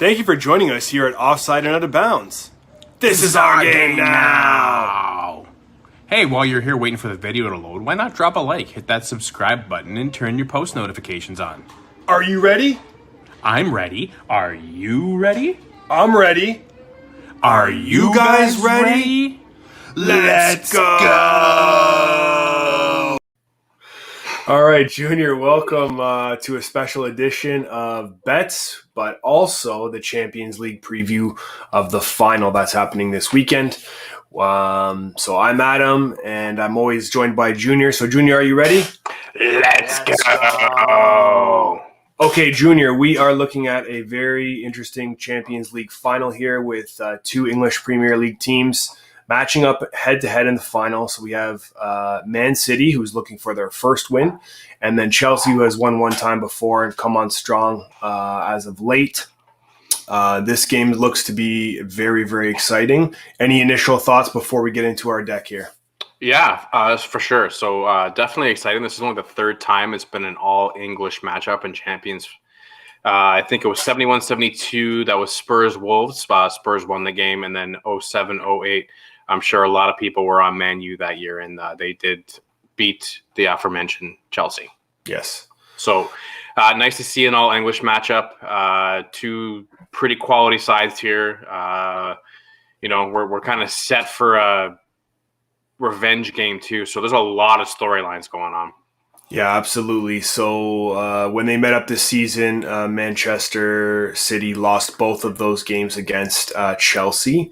Thank you for joining us here at Offside and Out of Bounds. This is our game now! Hey, while you're here waiting for the video to load, why not drop a like, hit that subscribe button, and turn your post notifications on? Are you ready? I'm ready. Are you ready? I'm ready. Are you guys ready? Let's go! All right, Junior, welcome to a special edition of Bets, but also the Champions League preview of the final that's happening this weekend. So I'm Adam, and I'm always joined by Junior. So, Junior, are you ready? Let's go! Okay, Junior, we are looking at a very interesting Champions League final here with two English Premier League teams matching up head-to-head in the final. So we have Man City, who's looking for their first win, and then Chelsea, who has won one time before and come on strong as of late. This game looks to be very, very exciting. Any initial thoughts before we get into our deck here? Yeah, for sure. So definitely exciting. This is only the third time it's been an all-English matchup in Champions. I think it was 71-72. That was Spurs-Wolves. Spurs won the game. And then 07-08, I'm sure a lot of people were on Man U that year, and they did beat the aforementioned Chelsea. Yes. So nice to see an all-English matchup. Two pretty quality sides here. We're kind of set for a revenge game too. So there's a lot of storylines going on. Yeah, absolutely. So when they met up this season, Manchester City lost both of those games against Chelsea.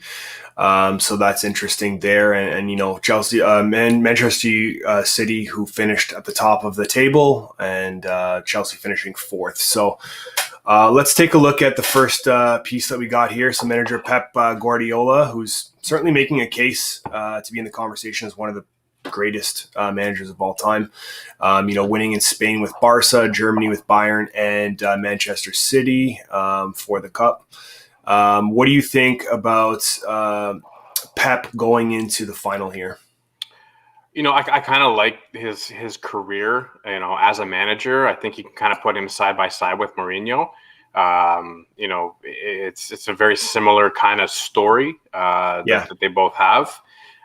So that's interesting there. And Chelsea and Manchester City, who finished at the top of the table, and Chelsea finishing fourth. So let's take a look at the first piece that we got here. So manager Pep Guardiola, who's certainly making a case to be in the conversation as one of the greatest managers of all time. Winning in Spain with Barca, Germany with Bayern, and Manchester City for the Cup. What do you think about Pep going into the final here? I kind of like his career, as a manager. I think you can kind of put him side by side with Mourinho. It's a very similar kind of story that they both have.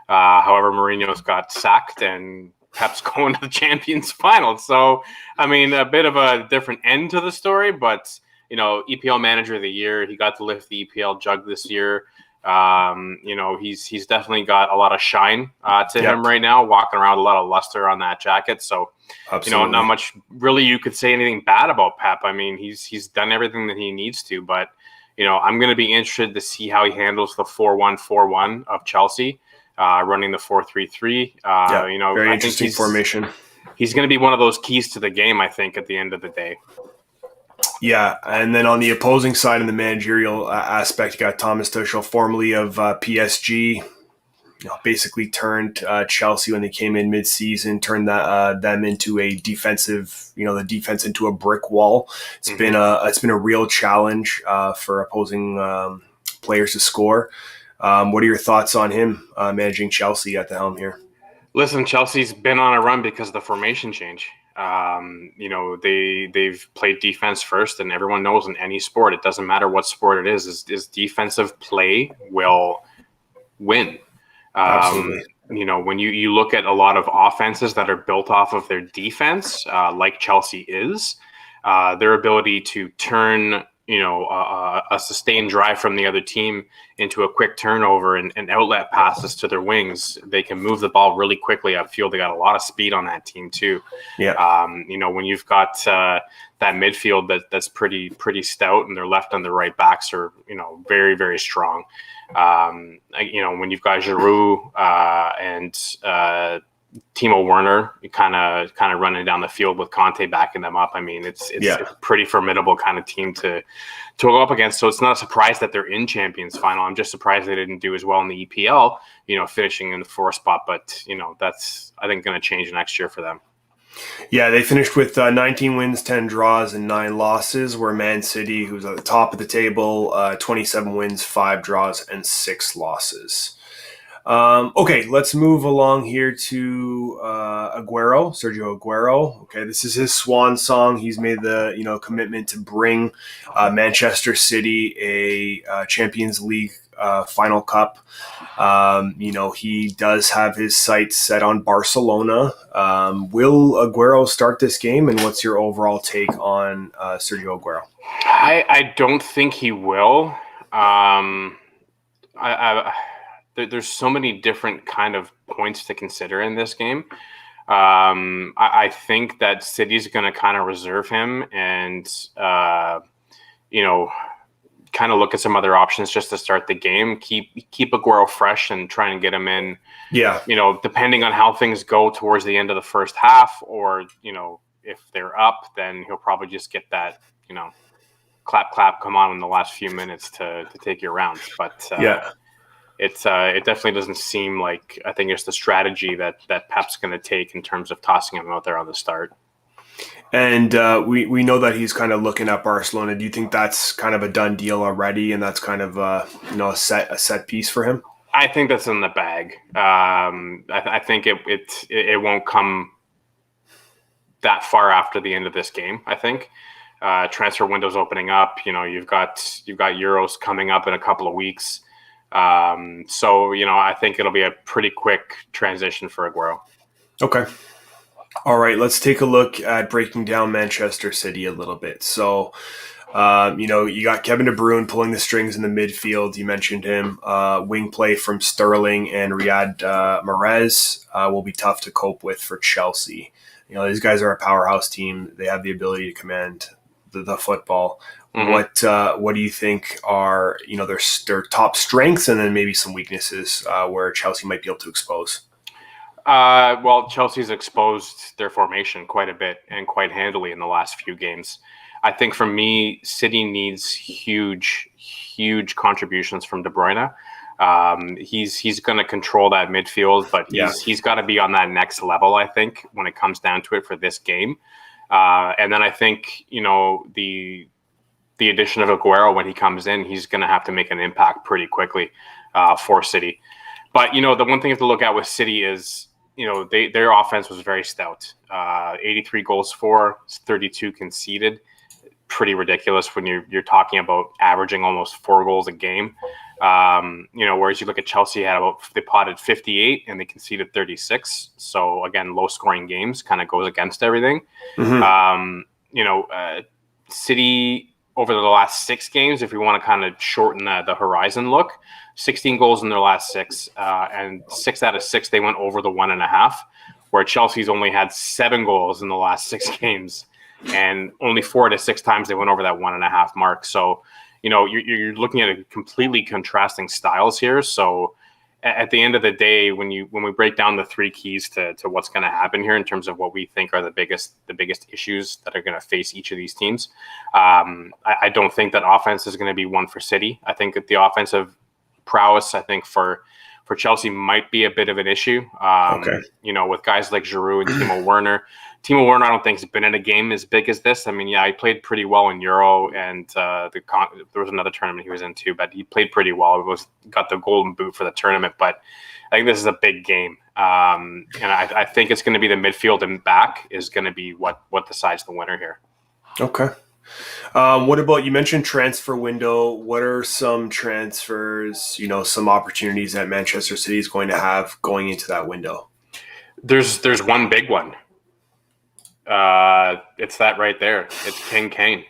However, Mourinho's got sacked and Pep's going to the Champions final. So, a bit of a different end to the story, but EPL Manager of the Year. He got to lift the EPL jug this year. He's definitely got a lot of shine to him right now, walking around, a lot of luster on that jacket. So, absolutely. Not much really you could say anything bad about Pep. He's done everything that he needs to, but I'm going to be interested to see how he handles the 4-1-4-1 of Chelsea, running the 4-3-3. Very interesting formation. He's going to be one of those keys to the game, I think, at the end of the day. Yeah, and then on the opposing side in the managerial aspect, you got Thomas Tuchel, formerly of PSG, basically turned Chelsea when they came in mid-season, turned them into a defensive, the defense into a brick wall. It's been a real challenge for opposing players to score. What are your thoughts on him managing Chelsea at the helm here? Listen, Chelsea's been on a run because of the formation change. They've played defense first, and everyone knows in any sport, it doesn't matter what sport it is defensive play will win. Absolutely. When you look at a lot of offenses that are built off of their defense, like Chelsea is, their ability to turn a sustained drive from the other team into a quick turnover and outlet passes to their wings. They can move the ball really quickly. I feel they got a lot of speed on that team too. Yeah. When you've got that midfield that's pretty stout, and their left and their right backs are very, very strong. When you've got Giroud and Timo Werner kind of running down the field with Conte backing them up. It's a pretty formidable kind of team to go up against. So it's not a surprise that they're in Champions final. I'm just surprised they didn't do as well in the EPL, finishing in the fourth spot. But, that's, I think, going to change next year for them. Yeah, they finished with 19 wins, 10 draws, and 9 losses, where Man City, who's at the top of the table, 27 wins, 5 draws, and 6 losses. Okay, let's move along here to Aguero, Sergio Aguero. Okay, this is his swan song. He's made the commitment to bring Manchester City a Champions League final cup. He does have his sights set on Barcelona. Will Aguero start this game, and what's your overall take on Sergio Aguero? I don't think he will. There's so many different kind of points to consider in this game. I think that City's going to kind of reserve him and, kind of look at some other options just to start the game. Keep Aguero fresh and try and get him in. Yeah. Depending on how things go towards the end of the first half, or if they're up, then he'll probably just get that clap, come on in the last few minutes to take your rounds. But yeah. It definitely doesn't seem like, I think it's the strategy that Pep's going to take in terms of tossing him out there on the start. And we know that he's kind of looking at Barcelona. Do you think that's kind of a done deal already, and that's kind of a set piece for him? I think that's in the bag. I think it won't come that far after the end of this game. I think transfer window's opening up. You've got Euros coming up in a couple of weeks. I think it'll be a pretty quick transition for Aguero. Okay. All right, let's take a look at breaking down Manchester City a little bit. So, you got Kevin De Bruyne pulling the strings in the midfield. You mentioned him. Wing play from Sterling and Riyad Mahrez will be tough to cope with for Chelsea. These guys are a powerhouse team. They have the ability to command the football. Mm-hmm. What do you think are their top strengths, and then maybe some weaknesses where Chelsea might be able to expose? Well, Chelsea's exposed their formation quite a bit and quite handily in the last few games. I think for me, City needs huge contributions from De Bruyne. He's going to control that midfield, but he's got to be on that next level, I think, when it comes down to it for this game. And then I think, the addition of Aguero, when he comes in, he's going to have to make an impact pretty quickly for City. But, the one thing you have to look at with City is, their offense was very stout. 83 goals for, 32 conceded. Pretty ridiculous when you're talking about averaging almost 4 goals a game. Whereas you look at Chelsea, they potted 58 and they conceded 36. So again, low scoring games kind of goes against everything. Mm-hmm. City over the last 6 games, if we want to kind of shorten the horizon look, 16 goals in their last 6, and 6 out of 6 they went over the 1.5, where Chelsea's only had 7 goals in the last 6 games, and only 4 to 6 times they went over that 1.5 mark. So, you're looking at a completely contrasting styles here. So, at the end of the day, when we break down the 3 keys to what's going to happen here in terms of what we think are the biggest issues that are going to face each of these teams, I don't think that offense is going to be one for City. I think that the offensive prowess, I think for Chelsea might be a bit of an issue. With guys like Giroud and Timo Werner. Timo Werner, I don't think, has been in a game as big as this. I mean, he played pretty well in Euro, and there was another tournament he was in too, but he played pretty well. Got the golden boot for the tournament, but I think this is a big game. And I think it's going to be the midfield and back is going to be what decides the winner here. Okay. What about, you mentioned transfer window? What are some transfers, some opportunities that Manchester City is going to have going into that window? There's one big one. It's that right there. It's King Kane.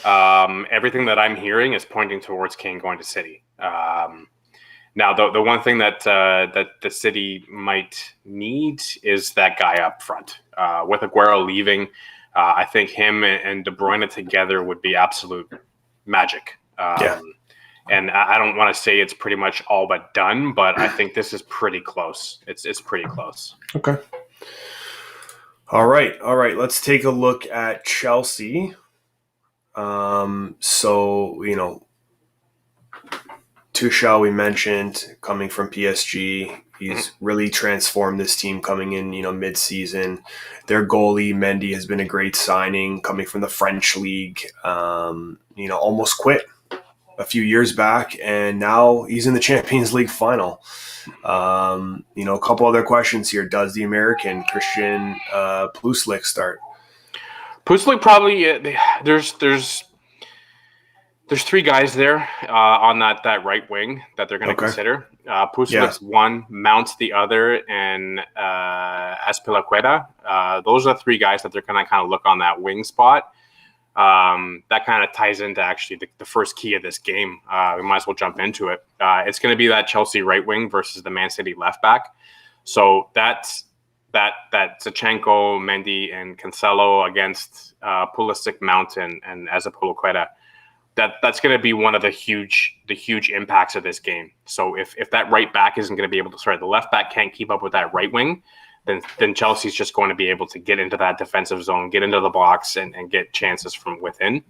Everything that I'm hearing is pointing towards Kane going to City. Now, the one thing that the City might need is that guy up front. With Aguero leaving, I think him and De Bruyne together would be absolute magic. And I don't want to say it's pretty much all but done, but I think this is pretty close. It's pretty close. Okay. All right. Let's take a look at Chelsea. Tuchel, we mentioned, coming from PSG. He's really transformed this team coming in, mid-season. Their goalie, Mendy, has been a great signing coming from the French league. Almost quit a few years back, and now he's in the Champions League final. A couple other questions here. Does the American Christian Pulisic start? Pulisic probably. There's three guys there on that right wing that they're going to consider. Pusilic's one, Mount's the other, and Azpilicueta. Those are the three guys that they're going to kind of look on that wing spot. That kind of ties into actually the first key of this game. We might as well jump into it. It's going to be that Chelsea right wing versus the Man City left back. So that's that Zinchenko, Mendy, and Cancelo against Pulisic, Mount, and Azpilicueta. That's going to be one of the huge impacts of this game. So if that right back isn't going to be able to, the left back can't keep up with that right wing, then Chelsea's just going to be able to get into that defensive zone, get into the box, and get chances from within.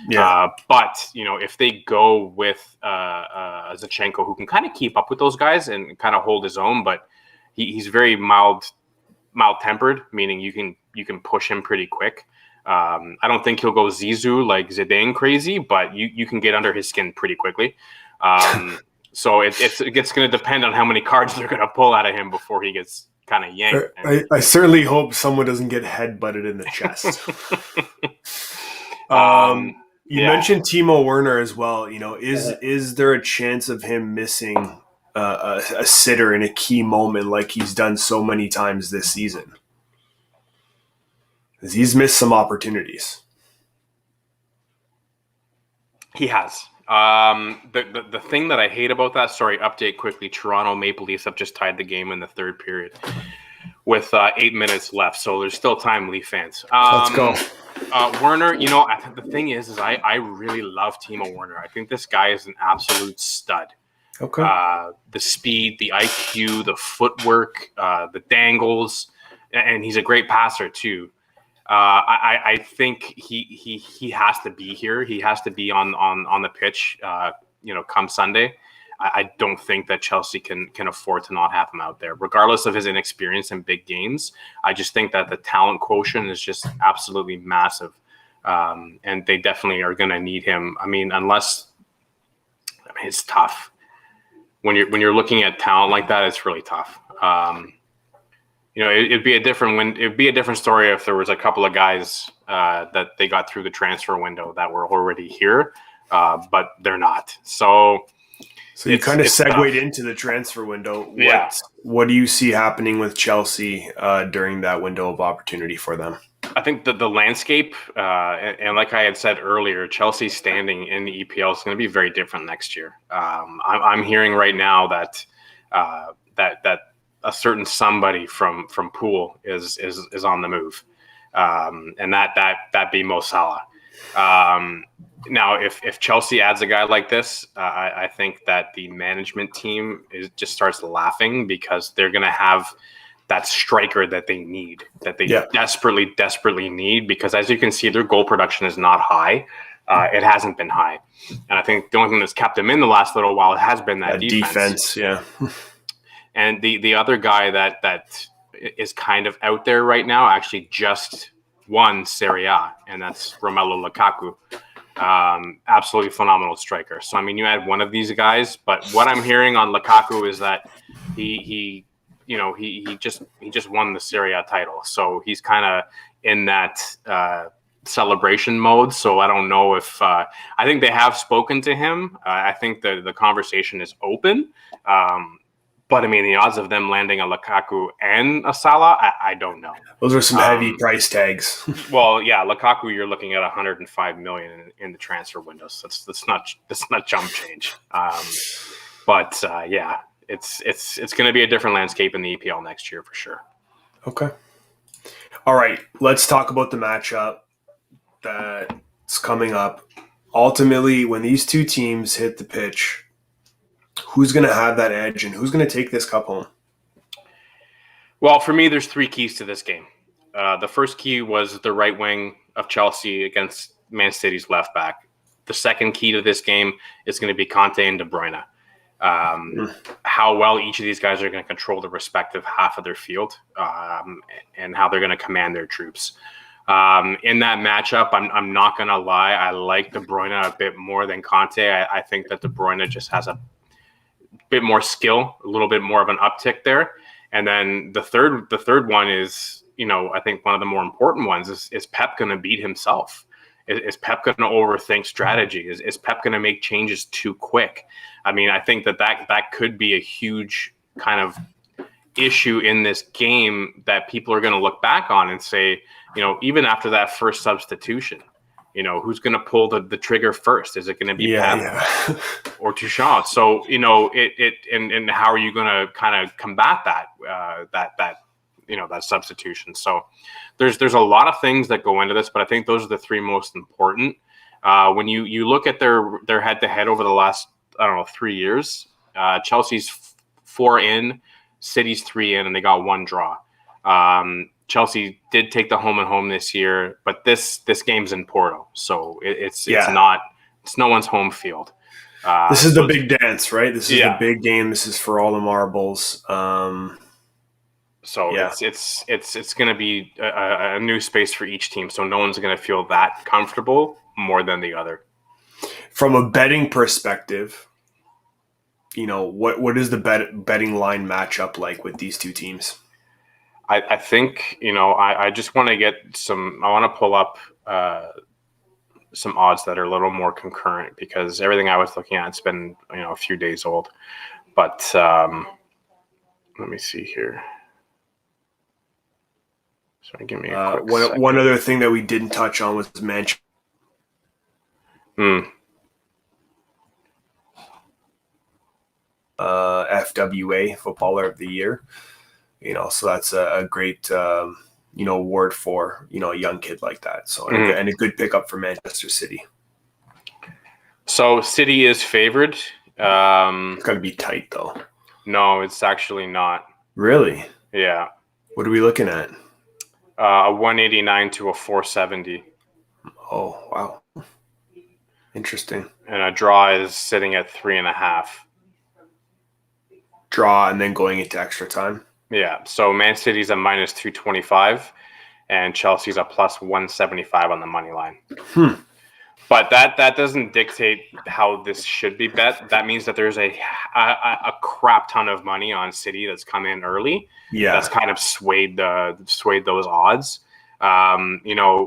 Yeah. But if they go with Zinchenko, who can kind of keep up with those guys and kind of hold his own, but he's very mild-tempered, meaning you can push him pretty quick. I don't think he'll go Zizou like Zidane crazy, but you can get under his skin pretty quickly. So it's going to depend on how many cards they're going to pull out of him before he gets kind of yanked. I certainly hope someone doesn't get headbutted in the chest. You mentioned Timo Werner as well. Is there a chance of him missing a sitter in a key moment like he's done so many times this season? He's missed some opportunities. He has. The thing that I hate about that, update quickly, Toronto Maple Leafs have just tied the game in the third period with 8 minutes left. So there's still time, Leaf fans. Let's go. Werner, the thing is I really love Timo Werner. I think this guy is an absolute stud. Okay. The speed, the IQ, the footwork, the dangles, and he's a great passer too. I think he has to be here. He has to be on the pitch. Come Sunday. I don't think that Chelsea can afford to not have him out there, regardless of his inexperience in big games. I just think that the talent quotient is just absolutely massive, and they definitely are going to need him. It's tough when you're looking at talent like that. It's really tough. It'd be a different story if there was a couple of guys that they got through the transfer window that were already here, but they're not. So you kind of segued into the transfer window. What do you see happening with Chelsea during that window of opportunity for them? I think that the landscape, and like I had said earlier, Chelsea's standing in the EPL is going to be very different next year. I'm hearing right now that a certain somebody from Poole is on the move, and that be Mo Salah. Now, if Chelsea adds a guy like this, I think that the management team just starts laughing because they're going to have that striker that they need, that they desperately need. Because as you can see, their goal production is not high. It hasn't been high, and I think the only thing that's kept them in the last little while has been that defense. Yeah. And the other guy that is kind of out there right now actually just won Serie A, and that's Romelu Lukaku. Absolutely phenomenal striker. So you add one of these guys, but what I'm hearing on Lukaku is that he just won the Serie A title, so he's kind of in that celebration mode. So I don't know if I think they have spoken to him. I think the conversation is open. But the odds of them landing a Lukaku and a Salah, I don't know. Those are some heavy price tags. Well, yeah, Lukaku, you're looking at 105 million in the transfer window. So that's not jump change. But it's going to be a different landscape in the EPL next year for sure. Okay. All right, let's talk about the matchup that's coming up. Ultimately, when these two teams hit the pitch, who's going to have that edge and who's going to take this cup home? Well, for me, there's three keys to this game. The first key was the right wing of Chelsea against Man City's left back. The second key to this game is going to be Conte and De Bruyne. How well each of these guys are going to control the respective half of their field, and how they're going to command their troops. In that matchup, I'm not gonna lie, I like De Bruyne a bit more than Conte. I think that De Bruyne just has a bit more skill, a little bit more of an uptick there. And then the third one is, I think one of the more important ones is Pep going to beat himself? Is Pep going to overthink strategy? Is Pep going to make changes too quick? I mean, I think that could be a huge kind of issue in this game that people are going to look back on and say, even after that first substitution, who's going to pull the trigger first? Is it going to be Pep or Tuchel? So, and how are you going to kind of combat that substitution? So there's a lot of things that go into this, but I think those are the three most important. When you look at their head to head over the last, 3 years, Chelsea's 4 in, City's 3 in, and they got 1 draw. Chelsea did take the home and home this year, but this game's in Porto, so it's no one's home field. This is the big dance, right? This is the big game. This is for all the marbles. It's going to be a new space for each team, so no one's going to feel that comfortable more than the other. From a betting perspective, what is the betting line matchup like with these two teams? I think, I just want to get I want to pull up some odds that are a little more concurrent, because everything I was looking at, it's been, a few days old. But let me see here. Sorry, give me a quick second. One other thing that we didn't touch on was Manchester. FWA Footballer of the Year. So that's a great, award for, a young kid like that. So, and a good pickup for Manchester City. So City is favored. It's got to be tight, though. No, it's actually not. Really? Yeah. What are we looking at? A 189 to a 470. Oh, wow. Interesting. And a draw is sitting at 3.5. Draw and then going into extra time. Yeah. So Man City's a minus 225 and Chelsea's a plus 175 on the money line. But that doesn't dictate how this should be bet. That means that there's a crap ton of money on City that's come in early. Yeah, that's kind of swayed those odds.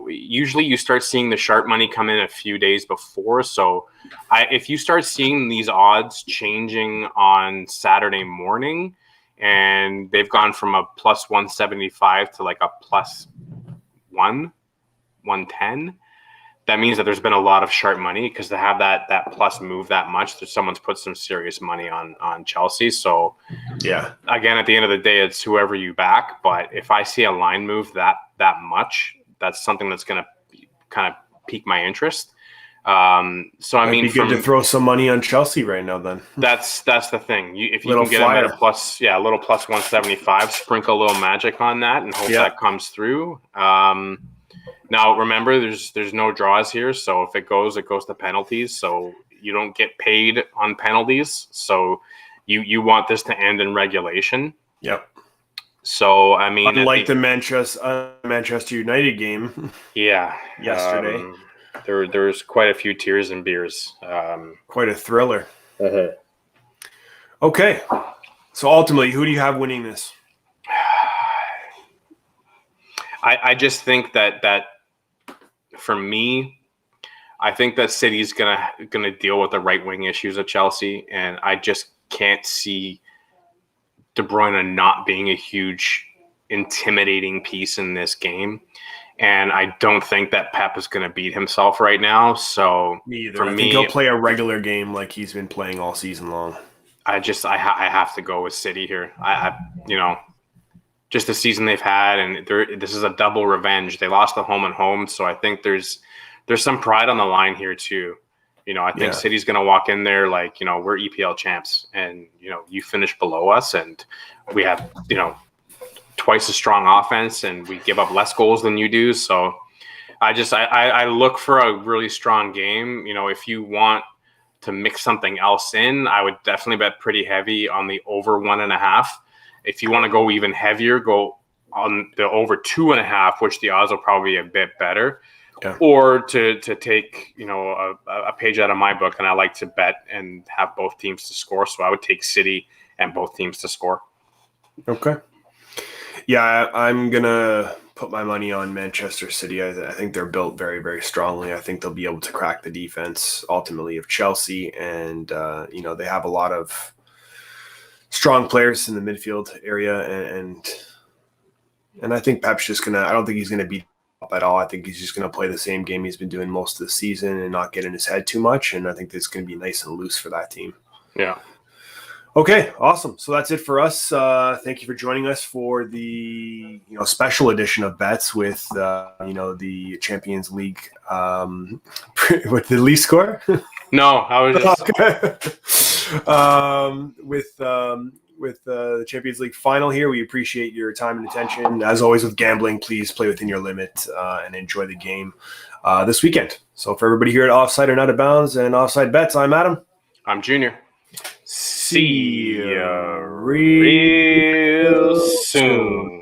Usually you start seeing the sharp money come in a few days before. So if you start seeing these odds changing on Saturday morning, and they've gone from a plus 175 to like a plus 110. That means that there's been a lot of sharp money, because to have that plus move that much, someone's put some serious money on Chelsea. So, yeah, again, at the end of the day, it's whoever you back. But if I see a line move that much, that's something that's going to kind of pique my interest. It'd be good to throw some money on Chelsea right now. Then that's the thing. If you can get them at a little plus 175, sprinkle a little magic on that, and hope that comes through. Now, remember, there's no draws here, so if it goes to penalties. So you don't get paid on penalties. So you want this to end in regulation. Yep. So unlike the Manchester United game, yesterday, there's quite a few tears and beers. Quite a thriller. Okay, so ultimately, who do you have winning this? I just think that for me, I think that City's gonna deal with the right wing issues of Chelsea, and I just can't see De Bruyne not being a huge, intimidating piece in this game. And I don't think that Pep is going to beat himself right now. So for me, I think he'll play a regular game like he's been playing all season long. I have to go with City here. Just the season they've had, and this is a double revenge. They lost the home and home, so I think there's some pride on the line here too. I think City's going to walk in there like, we're EPL champs, and you finish below us, and we have twice as strong offense, and we give up less goals than you do. So I look for a really strong game. If you want to mix something else in, I would definitely bet pretty heavy on the over 1.5. If you want to go even heavier, go on the over 2.5, which the odds will probably be a bit better. Yeah. Or to take, you know, a page out of my book, and I like to bet and have both teams to score. So I would take City and both teams to score. Okay. Yeah, I'm going to put my money on Manchester City. I think they're built very, very strongly. I think they'll be able to crack the defense ultimately of Chelsea. And, you know, they have a lot of strong players in the midfield area. And I think Pep's just going to – I don't think he's going to beat up at all. I think he's just going to play the same game he's been doing most of the season and not get in his head too much. And I think it's going to be nice and loose for that team. Yeah. Okay, awesome. So that's it for us. Thank you for joining us for the special edition of Bets with the Champions League with the least score. No, I was just with the Champions League final here. We appreciate your time and attention. As always with gambling, please play within your limit and enjoy the game this weekend. So for everybody here at Offside and Out of Bounds and Offside Bets, I'm Adam. I'm Junior. See you real soon.